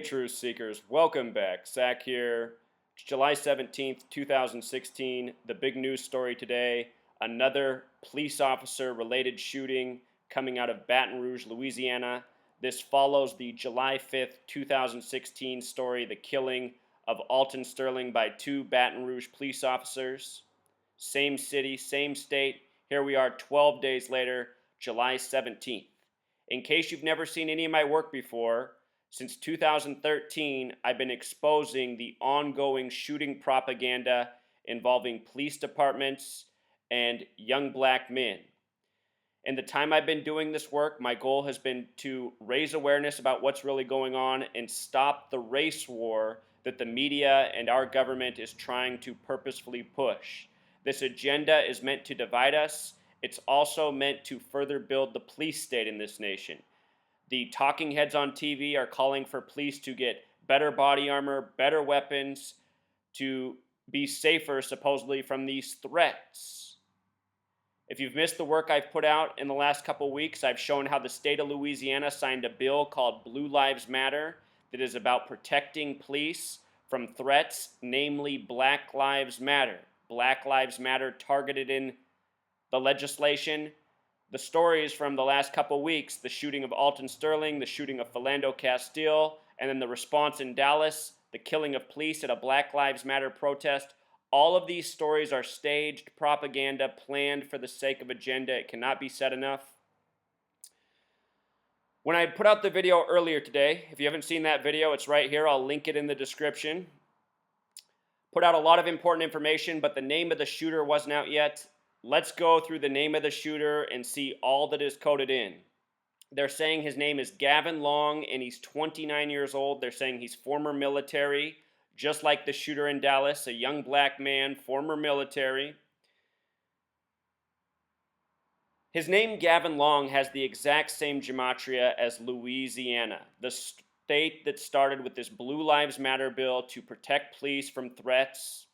Truth Seekers, welcome back. Zach here. It's July 17th, 2016. The big news story today, another police officer related shooting coming out of Baton Rouge, Louisiana. This follows the July 5th, 2016 story, the killing of Alton Sterling by two Baton Rouge police officers. Same city, same state. Here we are 12 days later, July 17th. In case you've never seen any of my work before, since 2013, I've been exposing the ongoing shooting propaganda involving police departments and young black men. In the time I've been doing this work, my goal has been to raise awareness about what's really going on and stop the race war that the media and our government is trying to purposefully push. This agenda is meant to divide us. It's also meant to further build the police state in this nation. The talking heads on TV are calling for police to get better body armor, better weapons, to be safer, supposedly, from these threats. If you've missed the work I've put out in the last couple weeks, I've shown how the state of Louisiana signed a bill called Blue Lives Matter that is about protecting police from threats, namely Black Lives Matter. Black Lives Matter targeted in the legislation. The stories from the last couple weeks, the shooting of Alton Sterling, the shooting of Philando Castile, and then the response in Dallas, the killing of police at a Black Lives Matter protest, all of these stories are staged propaganda planned for the sake of agenda. It cannot be said enough. When I put out the video earlier today, if you haven't seen that video, it's right here. I'll link it in the description. Put out a lot of important information, but the name of the shooter wasn't out yet. Let's go through the name of the shooter and see all that is coded in. They're saying his name is Gavin Long and he's 29 years old. They're saying he's former military, just like the shooter in Dallas, a young black man, former military. His name, Gavin Long, has the exact same gematria as Louisiana, the state that started with this Blue Lives Matter bill to protect police from threats.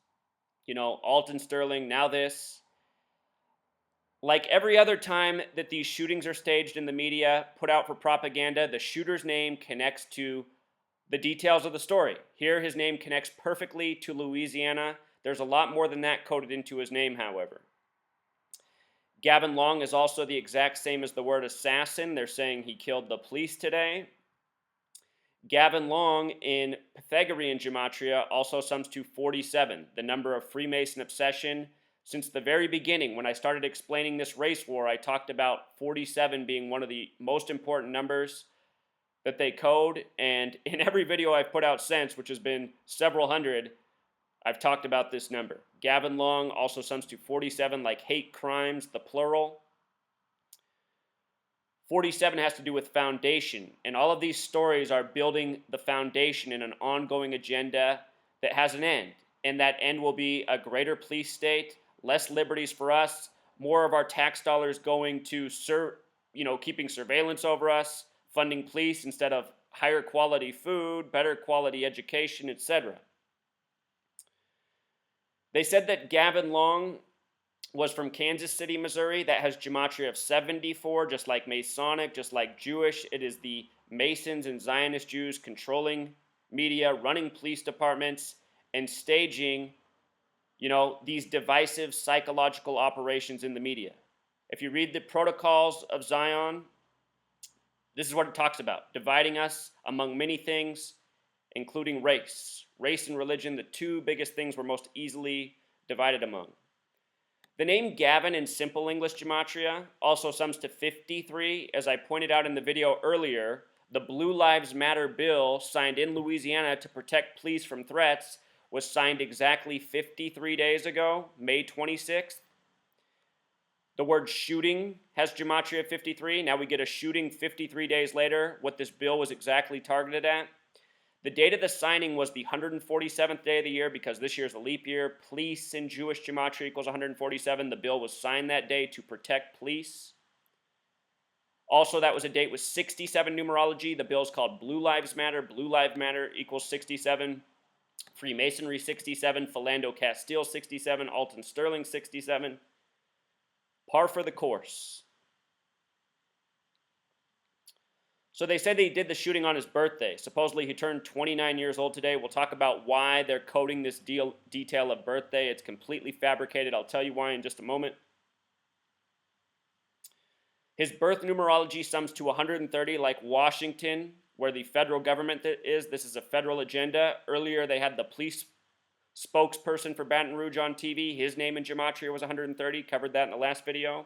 Alton Sterling, now this. Like every other time that these shootings are staged in the media, put out for propaganda, the shooter's name connects to the details of the story. Here, his name connects perfectly to Louisiana. There's a lot more than that coded into his name, however. Gavin Long is also the exact same as the word assassin. They're saying he killed the police today. Gavin Long in Pythagorean gematria also sums to 47, the number of Freemason obsession. Since the very beginning, when I started explaining this race war, I talked about 47 being one of the most important numbers that they code. And in every video I've put out since, which has been several hundred, I've talked about this number. Gavin Long also sums to 47, like hate crimes, the plural. 47 has to do with foundation. And all of these stories are building the foundation in an ongoing agenda that has an end. And that end will be a greater police state, less liberties for us, more of our tax dollars going to keeping surveillance over us, funding police instead of higher quality food, better quality education, etc. They said that Gavin Long was from Kansas City, Missouri. That has gematria of 74, just like Masonic, just like Jewish. It is the Masons and Zionist Jews controlling media, running police departments, and staging these divisive psychological operations in the media. If you read the Protocols of Zion, this is what it talks about: dividing us among many things, including race. Race and religion, the two biggest things we're most easily divided among. The name Gavin in simple English gematria also sums to 53. As I pointed out in the video earlier, the Blue Lives Matter bill signed in Louisiana to protect police from threats was signed exactly 53 days ago, May 26th. The word shooting has gematria of 53. Now we get a shooting 53 days later, what this bill was exactly targeted at. The date of the signing was the 147th day of the year because this year is a leap year. Police in Jewish gematria equals 147. The bill was signed that day to protect police. Also, that was a date with 67 numerology. The bill is called Blue Lives Matter. Blue Lives Matter equals 67. Freemasonry 67, Philando Castile 67, Alton Sterling 67. Par for the course. So they said they did the shooting on his birthday. Supposedly he turned 29 years old today. We'll talk about why they're coding this detail of birthday. It's completely fabricated. I'll tell you why in just a moment. His birth numerology sums to 130, like Washington, where the federal government is. This is a federal agenda. Earlier, they had the police spokesperson for Baton Rouge on TV. His name in Gematria was 130. Covered that in the last video.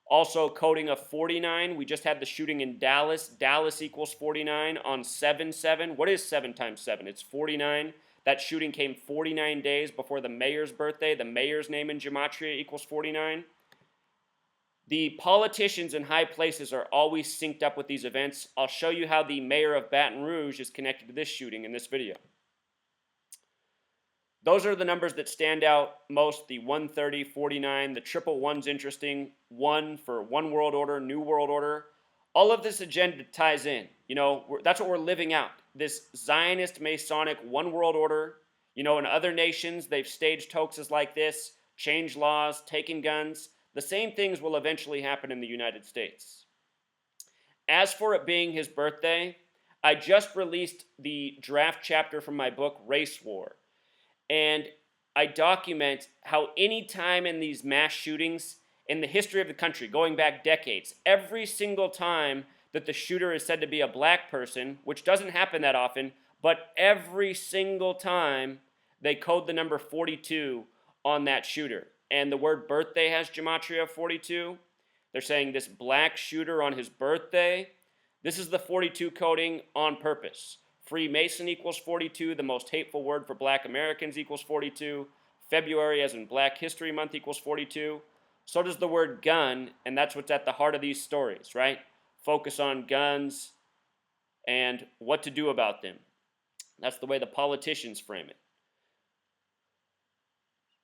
Also, coding of 49. We just had the shooting in Dallas. Dallas equals 49 on 7/7. What is 7 times 7? It's 49. That shooting came 49 days before the mayor's birthday. The mayor's name in Gematria equals 49. The politicians in high places are always synced up with these events. I'll show you how the mayor of Baton Rouge is connected to this shooting in this video. Those are the numbers that stand out most, the 130, 49, the triple one's interesting, 1 for one world order, new world order. All of this agenda ties in. That's what we're living out. This Zionist Masonic one world order. In other nations, they've staged hoaxes like this, changed laws, taken guns. The same things will eventually happen in the United States. As for it being his birthday, I just released the draft chapter from my book, Race War. And I document how any time in these mass shootings in the history of the country, going back decades, every single time that the shooter is said to be a black person, which doesn't happen that often, but every single time they code the number 42 on that shooter. And the word birthday has Gematria 42. They're saying this black shooter on his birthday. This is the 42 coding on purpose. Freemason equals 42. The most hateful word for black Americans equals 42. February, as in Black History Month, equals 42. So does the word gun, and that's what's at the heart of these stories, right? Focus on guns and what to do about them. That's the way the politicians frame it.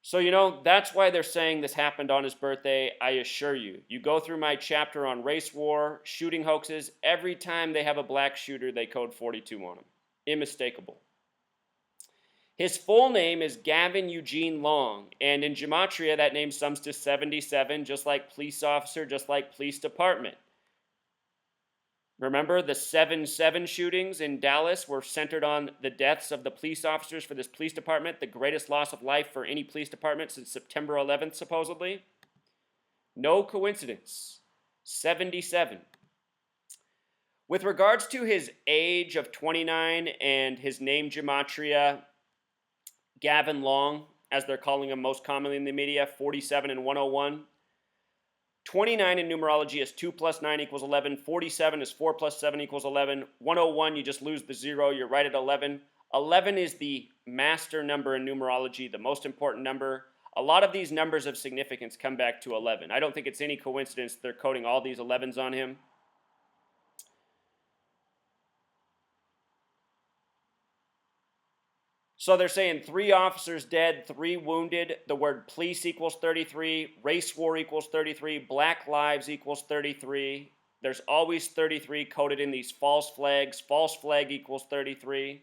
So, that's why they're saying this happened on his birthday, I assure you. You go through my chapter on race war, shooting hoaxes, every time they have a black shooter, they code 42 on him. Unmistakable. His full name is Gavin Eugene Long, and in Gematria, that name sums to 77, just like police officer, just like police department. Remember, the 7/7 shootings in Dallas were centered on the deaths of the police officers for this police department, the greatest loss of life for any police department since September 11th, supposedly. No coincidence. 77. With regards to his age of 29 and his name Gematria, Gavin Long, as they're calling him most commonly in the media, 47 and 101. 29 in numerology is 2 plus 9 equals 11. 47 is 4 plus 7 equals 11. 101, you just lose the 0. You're right at 11. 11 is the master number in numerology, the most important number. A lot of these numbers of significance come back to 11. I don't think it's any coincidence they're coding all these 11s on him. So they're saying 3 officers dead, 3 wounded. The word police equals 33. Race war equals 33. Black lives equals 33. There's always 33 coded in these false flags. False flag equals 33.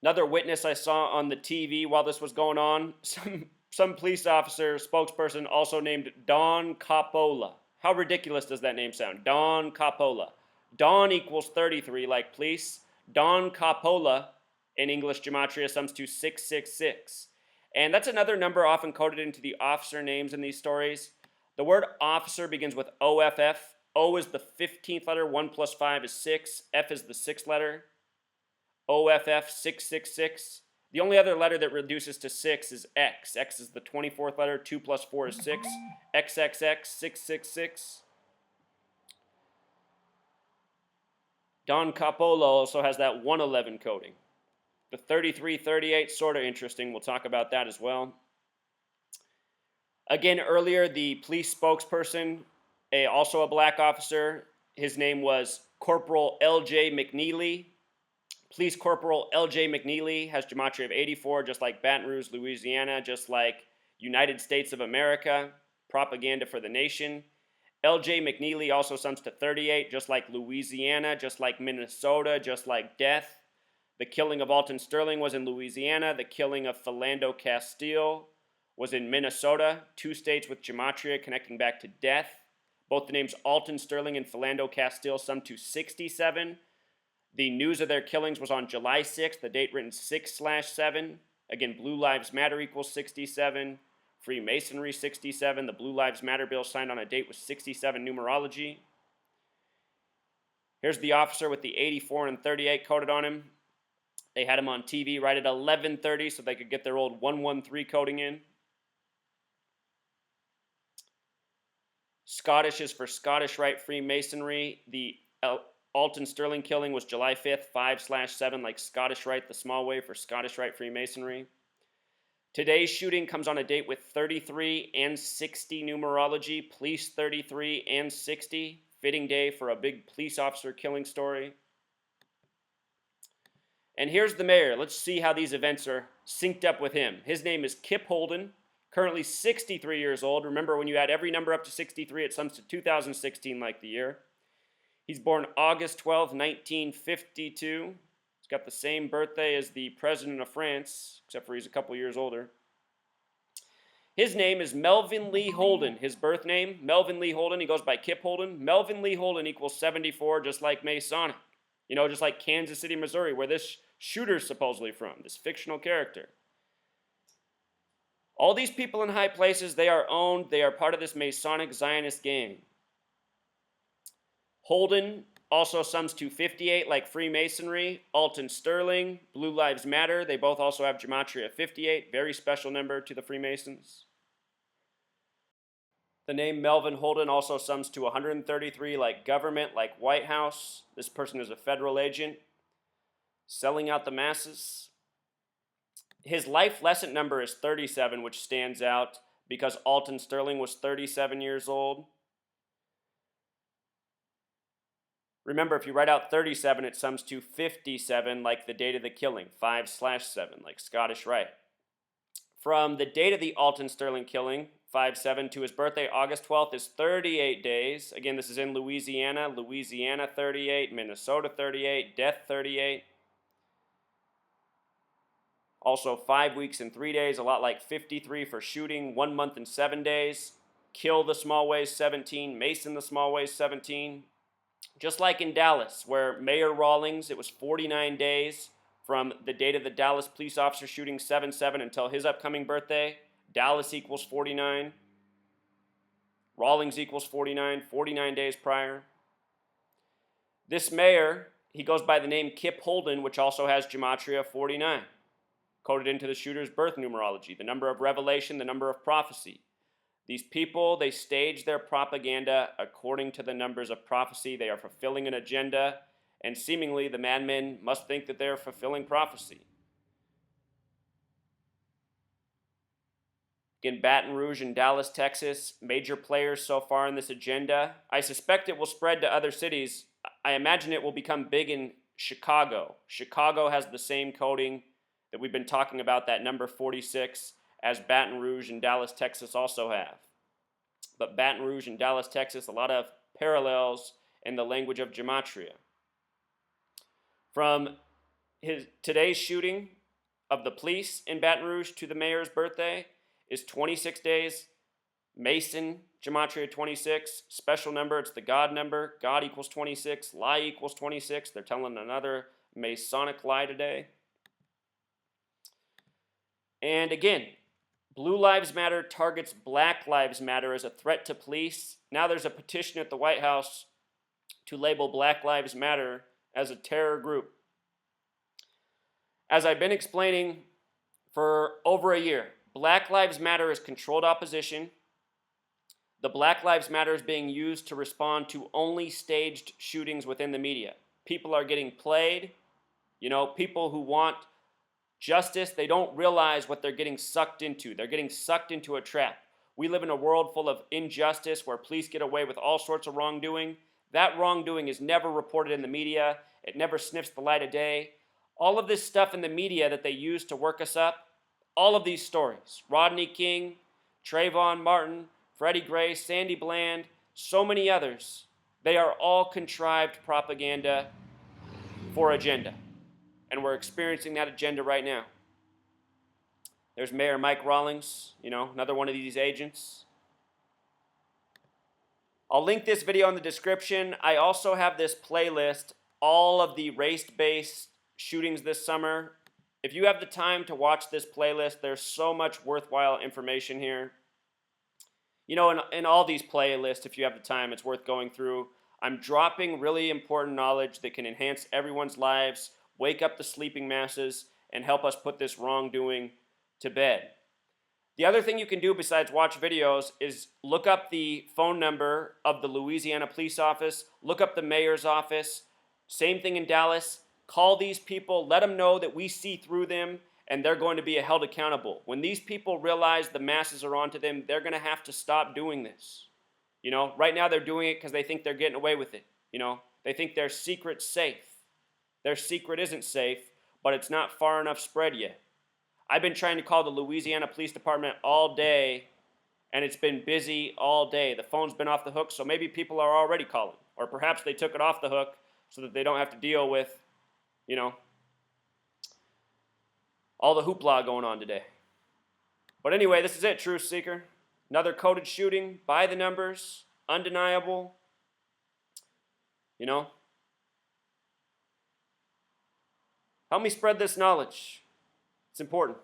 Another witness I saw on the TV while this was going on, some police officer, spokesperson, also named Don Coppola. How ridiculous does that name sound? Don Coppola. Don equals 33 like police. Don Coppola in English Gematria sums to 666. And that's another number often coded into the officer names in these stories. The word officer begins with OFF. O is the 15th letter. 1 plus 5 is 6. F is the 6th letter. OFF 666. The only other letter that reduces to 6 is X. X is the 24th letter. 2 plus 4 is 6. XXX 666. Don Coppola also has that 111 coding. The 3338, sort of interesting. We'll talk about that as well. Again, earlier, the police spokesperson, also a black officer, his name was Corporal L.J. McNeely. Police Corporal L.J. McNeely has Gematria of 84, just like Baton Rouge, Louisiana, just like United States of America, propaganda for the nation. L.J. McNeely also sums to 38, just like Louisiana, just like Minnesota, just like death. The killing of Alton Sterling was in Louisiana. The killing of Philando Castile was in Minnesota, 2 states with Gematria connecting back to death. Both the names Alton Sterling and Philando Castile sum to 67. The news of their killings was on July 6th, the date written 6/7. Again, Blue Lives Matter equals 67. Freemasonry 67. The Blue Lives Matter bill signed on a date with 67 numerology. Here's the officer with the 84 and 38 coded on him. They had him on TV right at 11:30 so they could get their old 113 coding in. Scottish is for Scottish Rite Freemasonry. The Alton Sterling killing was July 5th, 5/7, like Scottish Rite, the small way for Scottish Rite Freemasonry. Today's shooting comes on a date with 33 and 60 numerology, police 33 and 60. Fitting day for a big police officer killing story. And here's the mayor. Let's see how these events are synced up with him. His name is Kip Holden, currently 63 years old. Remember, when you add every number up to 63, it sums to 2016 like the year. He's born August 12, 1952. He's got the same birthday as the president of France, except for he's a couple years older. His name is Melvin Lee Holden. His birth name, Melvin Lee Holden. He goes by Kip Holden. Melvin Lee Holden equals 74, just like Masonic. You know, just like Kansas City, Missouri, where this shooter's supposedly from, this fictional character. All these people in high places, they are owned. They are part of this Masonic Zionist gang. Holden also sums to 58, like Freemasonry. Alton Sterling, Blue Lives Matter. They both also have Gematria 58, very special number to the Freemasons. The name Melvin Holden also sums to 133, like government, like White House. This person is a federal agent, selling out the masses. His life lesson number is 37, which stands out because Alton Sterling was 37 years old. Remember, if you write out 37, it sums to 57, like the date of the killing, 5/7, like Scottish Rite. From the date of the Alton Sterling killing, 5/7, to his birthday, August 12th, is 38 days. Again, this is in Louisiana. Louisiana, 38. Minnesota, 38. Death, 38. Also, 5 weeks and 3 days, a lot like 53 for shooting. 1 month and 7 days. Kill the small ways, 17. Mason the small ways, 17. Just like in Dallas, where Mayor Rawlings, it was 49 days from the date of the Dallas police officer shooting 7/7 until his upcoming birthday. Dallas equals 49. Rawlings equals 49, 49 days prior. This mayor, he goes by the name Kip Holden, which also has Gematria 49, coded into the shooter's birth numerology, the number of revelation, the number of prophecy. These people, they stage their propaganda according to the numbers of prophecy. They are fulfilling an agenda, and seemingly the madmen must think that they're fulfilling prophecy. In Baton Rouge and Dallas, Texas, major players so far in this agenda. I suspect it will spread to other cities. I imagine it will become big in Chicago. Chicago has the same coding that we've been talking about, that number 46, as Baton Rouge and Dallas, Texas also have. But Baton Rouge and Dallas, Texas, a lot of parallels in the language of Gematria. From today's shooting of the police in Baton Rouge to the mayor's birthday is 26 days. Mason, Gematria 26, special number, it's the God number. God equals 26, lie equals 26. They're telling another Masonic lie today. And again, Blue Lives Matter targets Black Lives Matter as a threat to police. Now there's a petition at the White House to label Black Lives Matter as a terror group. As I've been explaining for over a year, Black Lives Matter is controlled opposition. The Black Lives Matter is being used to respond to only staged shootings within the media. People are getting played. You know, people who want justice, they don't realize what they're getting sucked into. They're getting sucked into a trap. We live in a world full of injustice where police get away with all sorts of wrongdoing. That wrongdoing is never reported in the media. It never sniffs the light of day. All of this stuff in the media that they use to work us up, all of these stories, Rodney King, Trayvon Martin, Freddie Gray, Sandy Bland, so many others, they are all contrived propaganda for agenda. And we're experiencing that agenda right now. There's Mayor Mike Rawlings, another one of these agents. I'll link this video in the description. I also have this playlist, all of the race-based shootings this summer. If you have the time to watch this playlist, there's so much worthwhile information here. In all these playlists, if you have the time, it's worth going through. I'm dropping really important knowledge that can enhance everyone's lives, wake up the sleeping masses, and help us put this wrongdoing to bed. The other thing you can do besides watch videos is look up the phone number of the Louisiana police office, look up the mayor's office, same thing in Dallas. Call these people, let them know that we see through them and they're going to be held accountable. When these people realize the masses are onto them, they're going to have to stop doing this. Right now they're doing it because they think they're getting away with it. They think their secret's safe. Their secret isn't safe, but it's not far enough spread yet. I've been trying to call the Louisiana Police Department all day, and it's been busy all day. The phone's been off the hook, so maybe people are already calling. Or perhaps they took it off the hook so that they don't have to deal with, all the hoopla going on today. But anyway, this is it, Truth Seeker. Another coded shooting, by the numbers, undeniable. Help me spread this knowledge. It's important.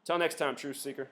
Till next time, Truth Seeker.